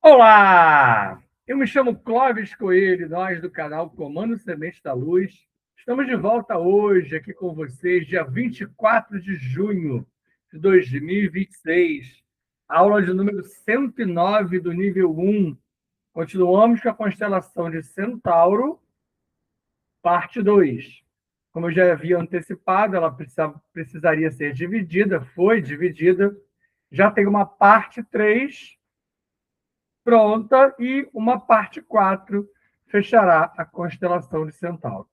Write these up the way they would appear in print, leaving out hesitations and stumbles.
Olá! Eu me chamo Clóvis Coelho, nós do canal Comando Semente da Luz. Estamos de volta hoje aqui com vocês, dia 24 de junho de 2026. Aula de número 109 do nível 1. Continuamos com a constelação de Centauro, parte 2. Como eu já havia antecipado, ela precisaria ser dividida, foi dividida. Já tem uma parte 3 pronta e uma parte 4 fechará a constelação de Centauro.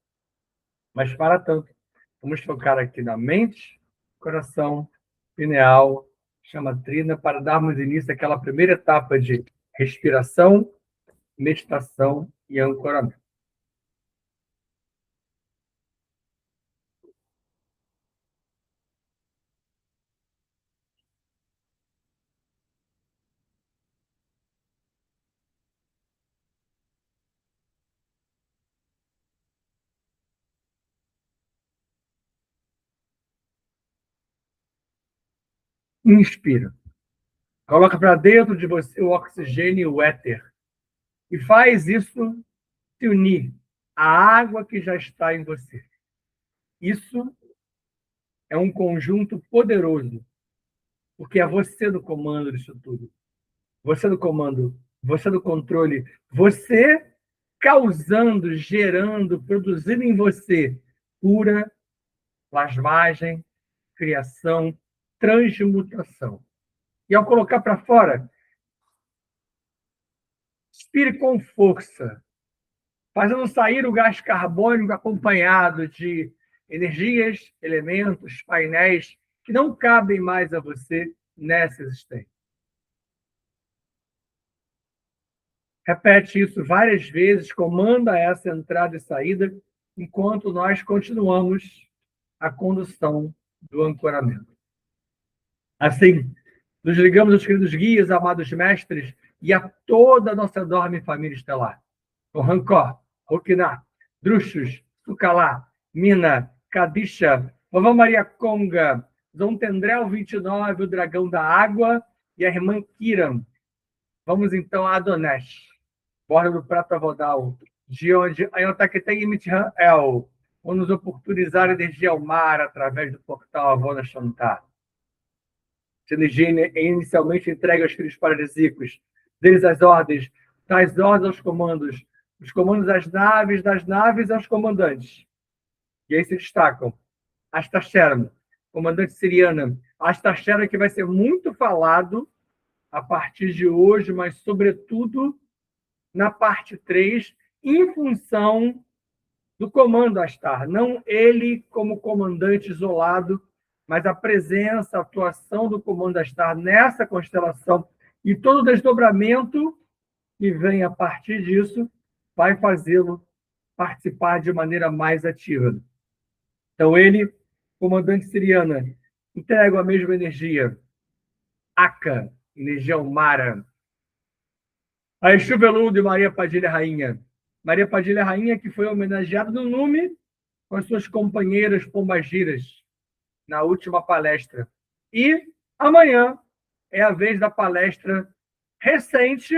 Mas, para tanto, vamos focar aqui na mente, coração, pineal, chama trina, para darmos início àquela primeira etapa de respiração, meditação e ancoramento. Inspira. Coloca para dentro de você o oxigênio e o éter. E faz isso se unir à água que já está em você. Isso é um conjunto poderoso, porque é você do comando disso tudo. Você do comando, você do controle, você causando, gerando, produzindo em você cura, plasmagem, criação, transmutação. E ao colocar para fora, expire com força, fazendo sair o gás carbônico acompanhado de energias, elementos, painéis que não cabem mais a você nessa existência. Repete isso várias vezes, comanda essa entrada e saída, enquanto nós continuamos a condução do ancoramento. Assim, nos ligamos aos queridos guias, amados mestres, e a toda a nossa enorme família estelar. O Rancor, Rokiná, Druxus, Sukalá, Mina, Kadisha, Vovó Maria Conga, Zontendrel 29, o dragão da água, e a irmã Kiram. Vamos então a Adonesh, borda do Prata Vodal, de onde Ayotaketeng e Mithan El vão nos oportunizar a energia ao mar através do portal Avona Shantar. Essa energia é inicialmente entregue aos filhos paradisíacos, deles as ordens, das ordens aos comandos, os comandos das naves aos comandantes. E aí se destacam Astashera, comandante siriana, Astashera que vai ser muito falado a partir de hoje, mas sobretudo na parte 3, em função do comando Astar. Não ele como comandante isolado, mas a presença, a atuação do comando Astar nessa constelação e todo o desdobramento que vem a partir disso vai fazê-lo participar de maneira mais ativa. Então, ele, comandante siriana, entrega a mesma energia. Aka, energia Umara. A Exu Veludo e Maria Padilha Rainha. Maria Padilha Rainha, que foi homenageada no Nume com as suas companheiras pombagiras na última palestra. E amanhã é a vez da palestra recente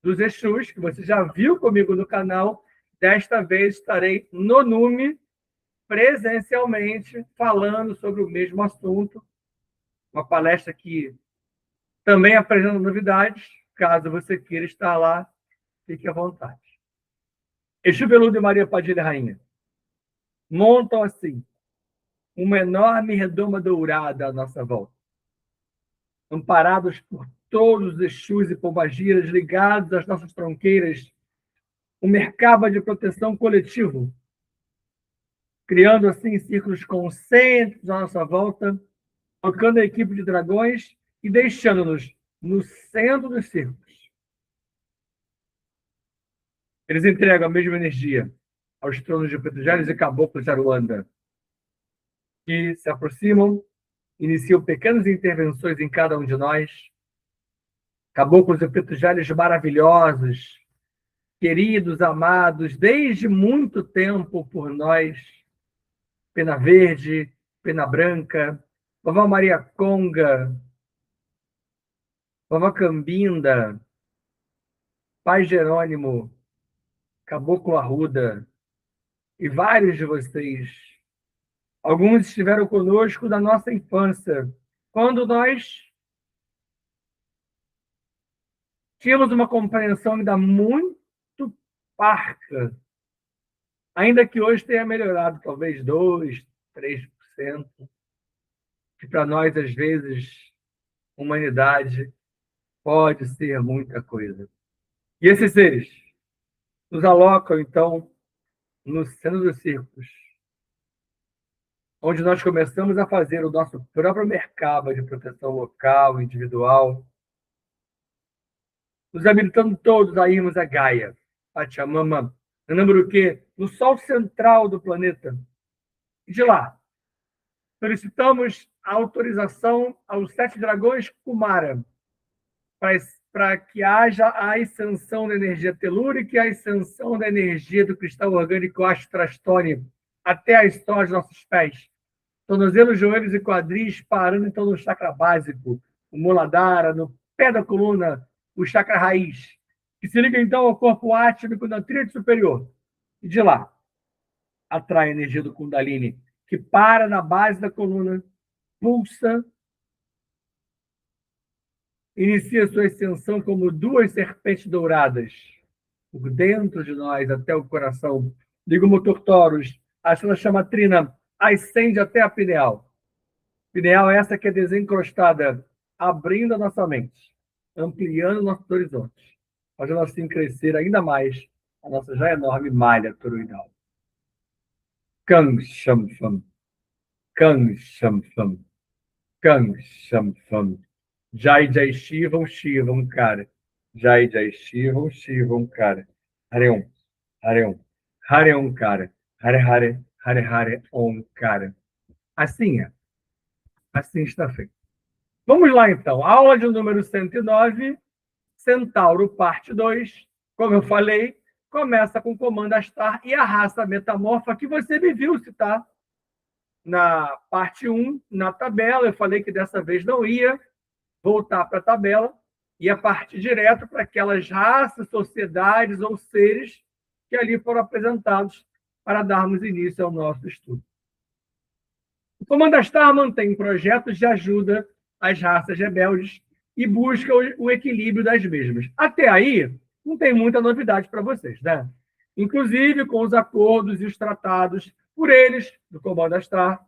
dos Exus, que você já viu comigo no canal. Desta vez estarei no Nume, presencialmente, falando sobre o mesmo assunto. Uma palestra que também apresenta novidades. Caso você queira estar lá, fique à vontade. Exu Veludo e Maria Padilha Rainha montam assim uma enorme redoma dourada à nossa volta, amparados por todos os Exus e pombagiras ligados às nossas tronqueiras, um mercaba de proteção coletivo, criando assim círculos concêntricos à nossa volta, tocando a equipe de dragões e deixando-nos no centro dos círculos. Eles entregam a mesma energia aos tronos de Petujales e Caboclos de Aruanda, que se aproximam, iniciam pequenas intervenções em cada um de nós. Caboclos e Petujales maravilhosos, queridos, amados, desde muito tempo por nós. Pena Verde, Pena Branca, Vovó Maria Conga, Vovó Cambinda, Pai Jerônimo, Caboclo Arruda e vários de vocês, alguns estiveram conosco da nossa infância, quando nós tínhamos uma compreensão ainda muito parca, ainda que hoje tenha melhorado talvez 2%, 3%, que para nós, às vezes, humanidade pode ser muita coisa. E esses seres nos alocam, então, no centro dos círculos, onde nós começamos a fazer o nosso próprio mercado de proteção local, individual, nos habilitando todos a irmos a Gaia, Pachamama, Namburuque, no sol central do planeta. E de lá, solicitamos a autorização aos 7 dragões Kumara para que haja a ascensão da energia telúrica e a ascensão da energia do cristal orgânico astrastone até as solas dos nossos pés. Tornozelos, joelhos e quadris parando então no chakra básico, o Muladhara, no pé da coluna, o chakra raiz, que se liga então ao corpo átmico da tríade superior. E de lá, atrai a energia do Kundalini, que para na base da coluna, pulsa, inicia sua ascensão como 2 serpentes douradas, por dentro de nós, até o coração. Liga o motor Taurus, a estrela chamatrina ascende até a pineal. Pineal é essa que é desencrostada, abrindo a nossa mente, ampliando nossos horizontes, fazendo assim crescer ainda mais a nossa já enorme malha toroidal. Kang Sham Fam, Kang Sham Fam, Kang Sham Fam. Jai Jai Shivam Shivam Kara. Jai Jai Shivam Shivam Kara. Hare Om, Hare Om Kara. Hare Hare, Hare Hare Om Kara. Assim é. Assim está feito. Vamos lá, então. Aula de número 109, Centauro, parte 2. Como eu falei, começa com o comando Astar e a raça metamorfa que você me viu citar na parte 1, na tabela. Eu falei que dessa vez não ia voltar para a tabela, ia partir direto para aquelas raças, sociedades ou seres que ali foram apresentados para darmos início ao nosso estudo. O Comando Astar mantém projetos de ajuda às raças rebeldes e busca o equilíbrio das mesmas. Até aí, não tem muita novidade para vocês, né? Inclusive com os acordos e os tratados por eles, do Comando Astar,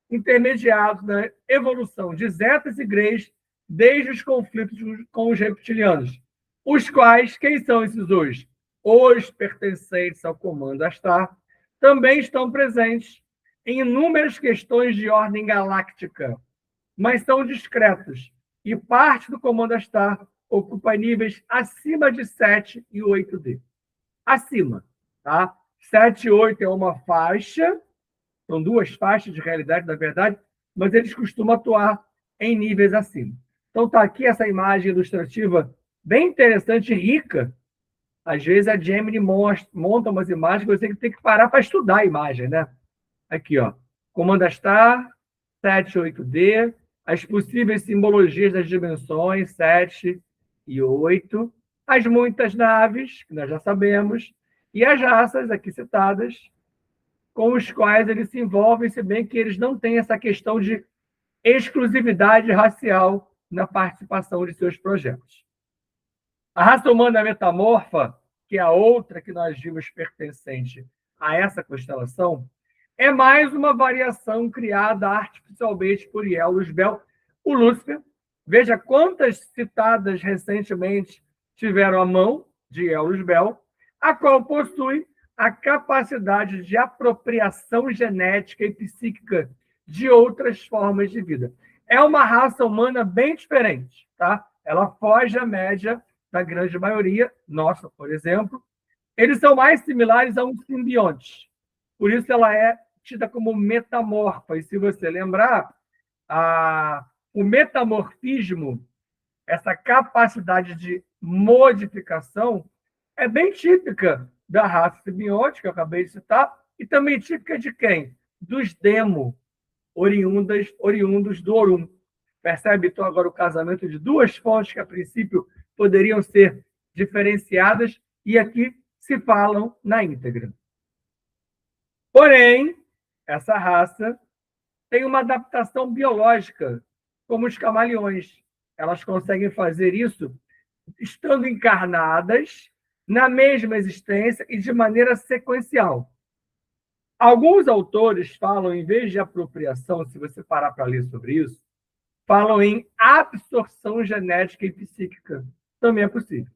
intermediados na evolução de Zetas e Greys desde os conflitos com os reptilianos, os quais, quem são esses hoje? Os pertencentes ao Comando Astar, também estão presentes em inúmeras questões de ordem galáctica, mas são discretos, e parte do Comando Astar ocupa níveis acima de 7 e 8D. Acima, tá? 7 e 8 é uma faixa, são 2 faixas de realidade, na verdade, mas eles costumam atuar em níveis acima. Então, está aqui essa imagem ilustrativa bem interessante e rica. Às vezes, a Gemini monta umas imagens que você tem que parar para estudar a imagem, né? Aqui, ó. Comando Astar, 7 e 8D, as possíveis simbologias das dimensões, 7 e 8, as muitas naves, que nós já sabemos, e as raças aqui citadas, com os quais eles se envolvem, se bem que eles não têm essa questão de exclusividade racial na participação de seus projetos. A raça humana metamorfa, que é a outra que nós vimos pertencente a essa constelação, é mais uma variação criada artificialmente por Ielus Bel, o Lúcifer. Veja quantas citadas recentemente tiveram a mão de Ielus Bel, a qual possui a capacidade de apropriação genética e psíquica de outras formas de vida. É uma raça humana bem diferente, tá? Ela foge à média da grande maioria, nossa, por exemplo. Eles são mais similares a um simbionte. Por isso ela é tida como metamorfa. E se você lembrar, o metamorfismo, essa capacidade de modificação, é bem típica da raça simbiótica, que eu acabei de citar, e também típica de quem? Dos demo, oriundos do Orum. Percebe, então, agora o casamento de 2 fontes que, a princípio, poderiam ser diferenciadas e aqui se falam na íntegra. Porém, essa raça tem uma adaptação biológica, como os camaleões. Elas conseguem fazer isso estando encarnadas na mesma existência e de maneira sequencial. Alguns autores falam, em vez de apropriação, se você parar para ler sobre isso, falam em absorção genética e psíquica. Também é possível.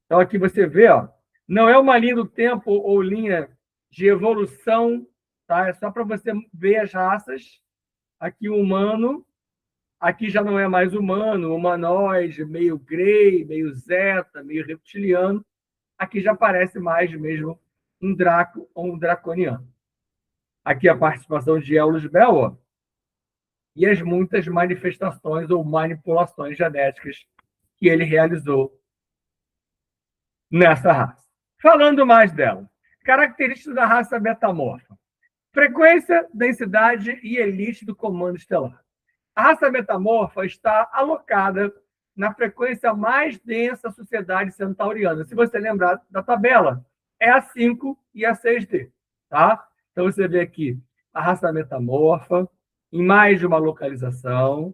Então, aqui você vê, ó, não é uma linha do tempo ou linha de evolução, tá? É só para você ver as raças. Aqui o humano, aqui já não é mais humano, humanoide, meio grey, meio zeta, meio reptiliano. Aqui já parece mais mesmo um draco ou um draconiano. Aqui a participação de Eulus Bell, e as muitas manifestações ou manipulações genéticas que ele realizou nessa raça. Falando mais dela, características da raça metamorfa: frequência, densidade e elite do comando estelar. A raça metamorfa está alocada na frequência mais densa da sociedade centauriana. Se você lembrar da tabela, é a 5 e a 6D. Tá? Então, você vê aqui a raça metamorfa, em mais de uma localização.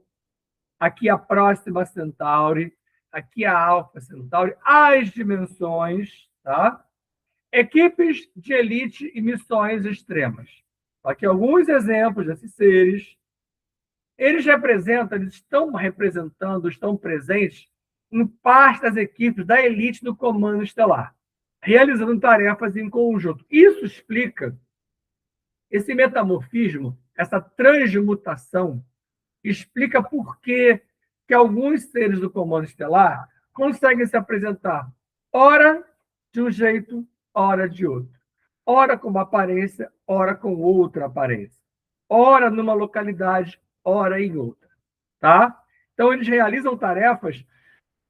Aqui a próxima Centauri, aqui a Alpha Centauri, as dimensões, tá? Equipes de elite e missões extremas. Aqui alguns exemplos desses seres. Eles estão representando, estão presentes em parte das equipes da elite do comando estelar, realizando tarefas em conjunto. Isso explica esse metamorfismo, essa transmutação, explica por que alguns seres do comando estelar conseguem se apresentar ora de um jeito, ora de outro. Ora com uma aparência, ora com outra aparência. Ora numa localidade, ora em outra. Tá? Então, eles realizam tarefas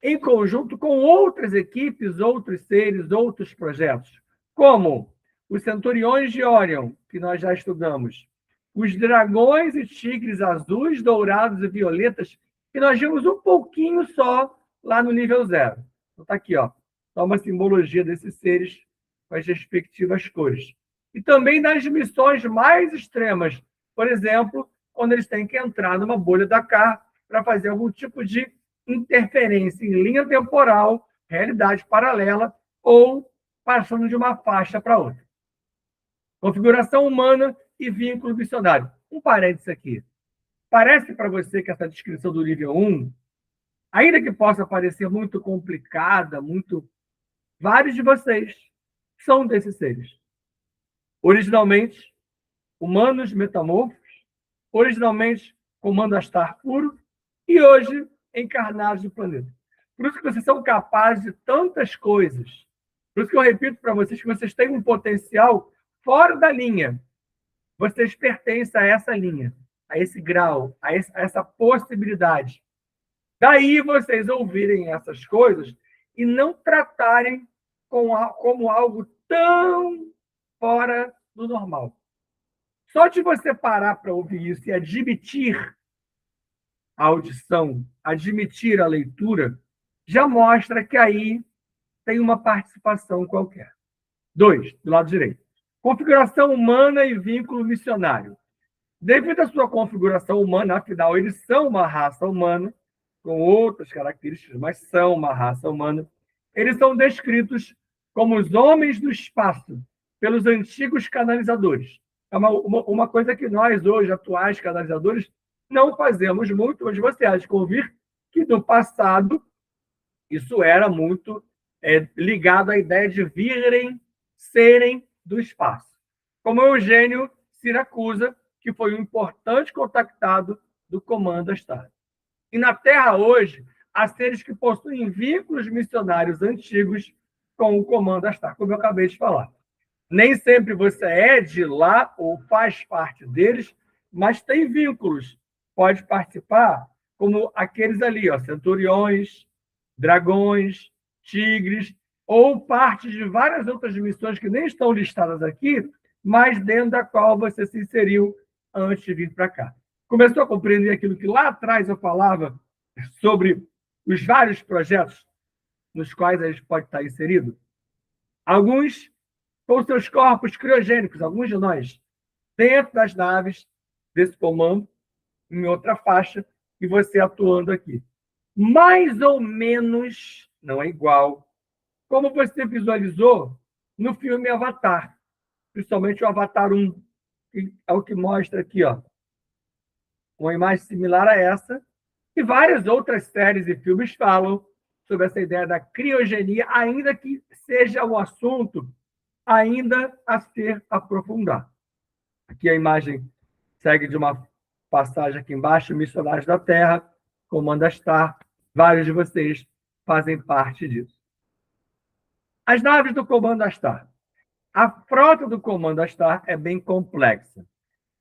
em conjunto com outras equipes, outros seres, outros projetos, como os centuriões de Orion, que nós já estudamos, os dragões e tigres azuis, dourados e violetas, que nós vimos um pouquinho só lá no nível 0. Então, está aqui, ó, só uma simbologia desses seres com as respectivas cores. E também das missões mais extremas, por exemplo, quando eles têm que entrar numa bolha da Dakar para fazer algum tipo de interferência em linha temporal, realidade paralela, ou passando de uma faixa para outra. Configuração humana e vínculo missionário. Um parênteses aqui. Parece para você que essa descrição do nível 1, ainda que possa parecer muito complicada, vários de vocês são desses seres. Originalmente, humanos metamorfos, originalmente comando astar puro, e hoje encarnados no planeta. Por isso que vocês são capazes de tantas coisas. Por isso que eu repito para vocês que vocês têm um potencial fora da linha. Vocês pertencem a essa linha, a esse grau, a essa possibilidade. Daí vocês ouvirem essas coisas e não tratarem como algo tão fora do normal. Só de você parar para ouvir isso e admitir a audição, admitir a leitura, já mostra que aí tem uma participação qualquer. 2, do lado direito. Configuração humana e vínculo missionário. Devido à sua configuração humana, afinal, eles são uma raça humana, com outras características, mas são uma raça humana, eles são descritos como os homens do espaço, pelos antigos canalizadores. É uma coisa que nós, hoje, atuais canalizadores, não fazemos muito. Hoje você há de convir que, no passado, isso era muito ligado à ideia de virem, serem do espaço. Como Eugênio Siracusa, que foi um importante contactado do Comando Astar. E na Terra, hoje, há seres que possuem vínculos missionários antigos com o Comando Astar, como eu acabei de falar. Nem sempre você é de lá ou faz parte deles, mas tem vínculos. Pode participar, como aqueles ali, ó, centuriões, dragões, tigres, ou parte de várias outras missões que nem estão listadas aqui, mas dentro da qual você se inseriu antes de vir para cá. Começou a compreender aquilo que lá atrás eu falava sobre os vários projetos nos quais a gente pode estar inserido? Alguns com seus corpos criogênicos, alguns de nós, dentro das naves desse comando, em outra faixa, e você atuando aqui. Mais ou menos, não é igual, como você visualizou no filme Avatar, principalmente o Avatar 1, que é o que mostra aqui, ó, uma imagem similar a essa, e várias outras séries e filmes falam sobre essa ideia da criogenia, ainda que seja um assunto ainda a ser aprofundado. Aqui a imagem segue de uma passagem aqui embaixo, Missionários da Terra, Comando Star, vários de vocês fazem parte disso. As naves do Comando Star. A frota do Comando Star é bem complexa,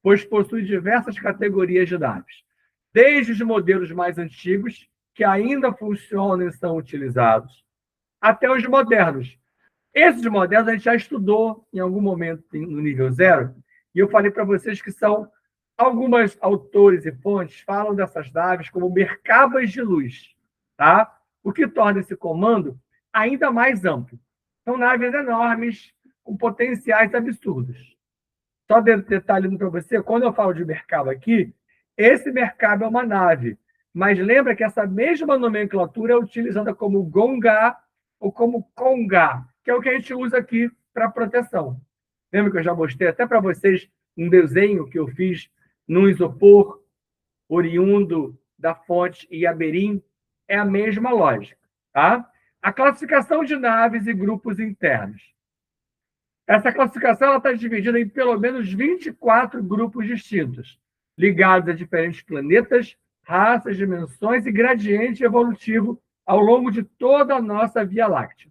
pois possui diversas categorias de naves, desde os modelos mais antigos, que ainda funcionam e são utilizados, até os modernos. Esses modernos a gente já estudou em algum momento no nível 0, e eu falei para vocês que são alguns autores e fontes falam dessas naves como mercabas de luz, tá? O que torna esse comando ainda mais amplo. São naves enormes, com potenciais absurdos. Só detalhando para você, quando eu falo de mercado aqui, esse mercado é uma nave, mas lembra que essa mesma nomenclatura é utilizada como Gonga ou como Konga, que é o que a gente usa aqui para proteção. Lembra que eu já mostrei até para vocês um desenho que eu fiz num isopor oriundo da fonte Iaberim? É a mesma lógica, tá? A classificação de naves e grupos internos. Essa classificação está dividida em pelo menos 24 grupos distintos, ligados a diferentes planetas, raças, dimensões e gradiente evolutivo ao longo de toda a nossa Via Láctea.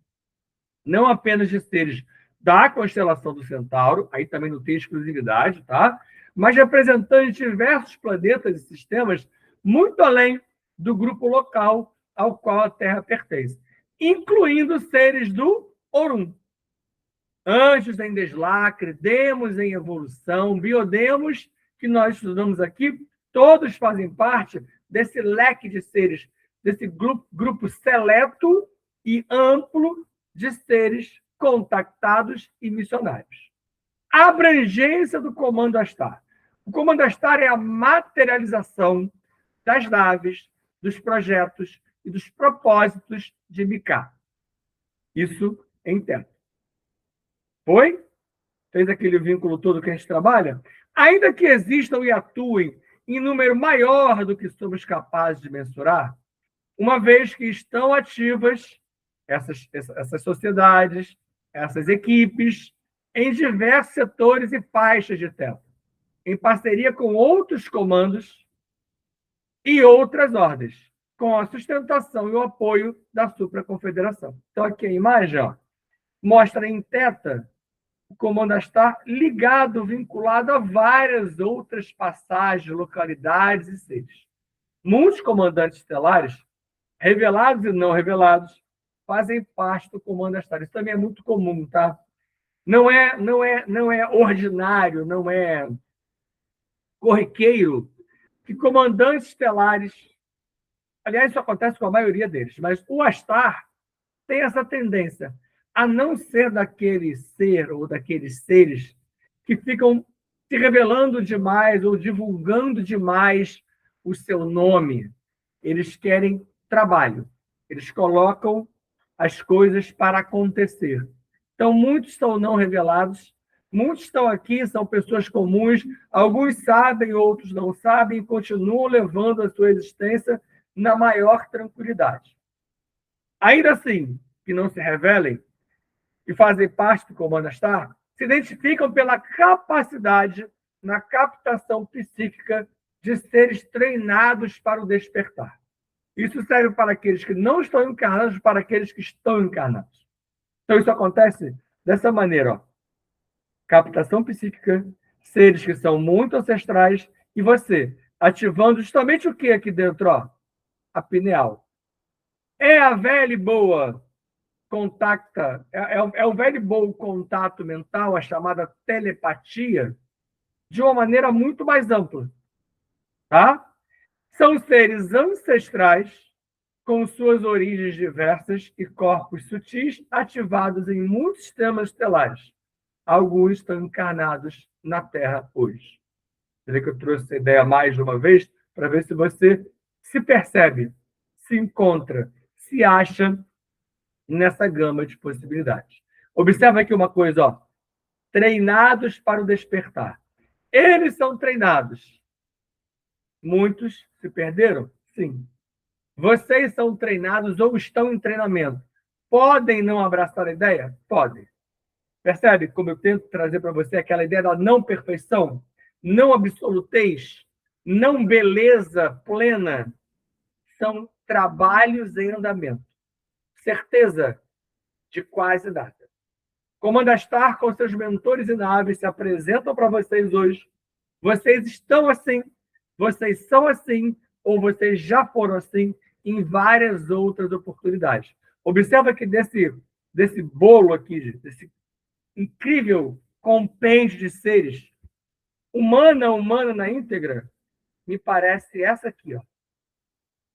Não apenas de seres da constelação do Centauro, aí também não tem exclusividade, tá? Mas representantes de diversos planetas e sistemas muito além do grupo local ao qual a Terra pertence, incluindo seres do Orum. Anjos em deslacre, demos em evolução, biodemos, que nós estudamos aqui, todos fazem parte desse leque de seres, desse grupo seleto e amplo de seres contactados e missionários. A abrangência do Comando Astar. O Comando Astar é a materialização das naves, dos projetos e dos propósitos de Micá. Isso é interno. Foi? Fez aquele vínculo todo que a gente trabalha? Ainda que existam e atuem em número maior do que somos capazes de mensurar, uma vez que estão ativas essas sociedades, essas equipes, em diversos setores e faixas de tempo, em parceria com outros comandos e outras ordens, com a sustentação e o apoio da supraconfederação. Então, aqui a imagem mostra em teta o Comando Astar ligado, vinculado a várias outras passagens, localidades e seres. Muitos comandantes estelares, revelados e não revelados, fazem parte do Comando Astar. Isso também é muito comum, tá? Não é ordinário, não é corriqueiro que comandantes estelares, aliás, isso acontece com a maioria deles, mas o Astar tem essa tendência a não ser daquele ser ou daqueles seres que ficam se revelando demais ou divulgando demais o seu nome. Eles querem trabalho. Eles colocam as coisas para acontecer. Então, muitos estão não revelados, muitos estão aqui, são pessoas comuns, alguns sabem, outros não sabem, e continuam levando a sua existência na maior tranquilidade. Ainda assim, que não se revelem, e fazem parte do Comando Astar, se identificam pela capacidade na captação psíquica de seres treinados para o despertar. Isso serve para aqueles que não estão encarnados, para aqueles que estão encarnados. Então, isso acontece dessa maneira. Captação psíquica, seres que são muito ancestrais, e você ativando justamente o que aqui dentro? A pineal. É a velha e boa contacta, é o velho e bom contato mental, a chamada telepatia, de uma maneira muito mais ampla. Tá? São seres ancestrais com suas origens diversas e corpos sutis ativados em muitos sistemas estelares. Alguns estão encarnados na Terra hoje. Quer dizer que eu trouxe essa ideia mais de uma vez para ver se você se percebe, se encontra, se acha nessa gama de possibilidades. Observa aqui uma coisa, ó. Treinados para o despertar. Eles são treinados. Muitos se perderam? Sim. Vocês são treinados ou estão em treinamento. Podem não abraçar a ideia? Podem. Percebe como eu tento trazer para você aquela ideia da não perfeição, não absolutez, não beleza plena? São trabalhos em andamento. Certeza de quase nada. Comando Astar, com seus mentores e naves, se apresentam para vocês hoje. Vocês estão assim, vocês são assim, ou vocês já foram assim em várias outras oportunidades. Observa que desse bolo aqui, desse incrível compêndio de seres, humana na íntegra, me parece essa aqui, ó.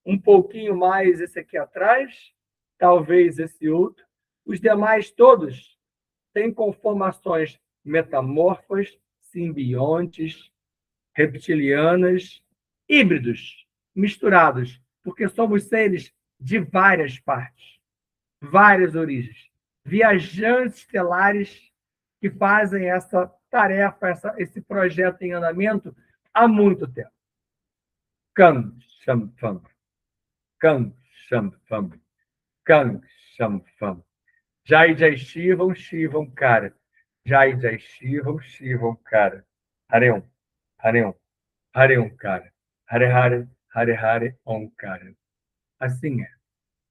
Um pouquinho mais esse aqui atrás, talvez esse outro. Os demais todos têm conformações metamorfas, simbiontes, reptilianas, híbridos, misturados, porque somos seres de várias partes, várias origens, viajantes estelares que fazem essa tarefa, esse projeto em andamento há muito tempo. Kang Sham Fam, Kang Sham Fam, Kang Sham Fam. Jai Jai Shivam, Shivam, cara. Jai Jai Shivam, Shivam, cara. Hare Om, cara. Hare, Om, cara. Assim é.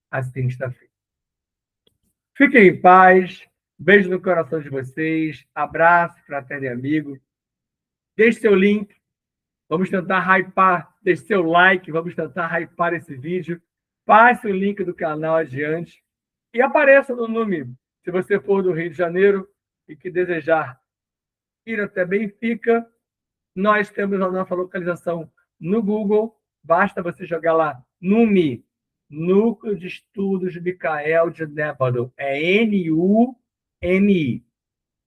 Assim está feito. Fiquem em paz. Beijo no coração de vocês. Abraço, fraterno e amigo. Deixe seu link. Vamos tentar hypar. Deixe seu like. Vamos tentar hypar esse vídeo. Passe o link do canal adiante. E apareça no nome, se você for do Rio de Janeiro e que desejar ir até Benfica, nós temos a nossa localização no Google. Basta você jogar lá NUMI, Núcleo de Estudos Micael de Nébado. É NUMI.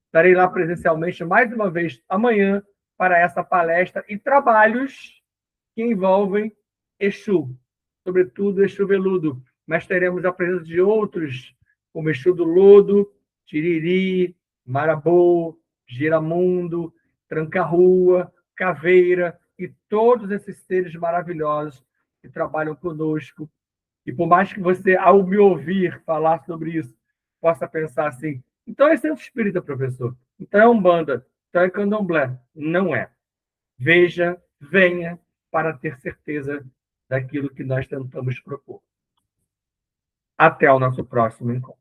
Estarei lá presencialmente mais uma vez amanhã para essa palestra e trabalhos que envolvem Exu, sobretudo Exu Veludo. Mas teremos a presença de outros, como Exu do Lodo, Tiriri, Marabô, Giramundo, Tranca-Rua, Caveira e todos esses seres maravilhosos que trabalham conosco. E por mais que você, ao me ouvir falar sobre isso, possa pensar assim, então é centro espírita, professor, então é Umbanda, então é Candomblé. Não é. Veja, venha para ter certeza daquilo que nós tentamos propor. Até o nosso próximo encontro.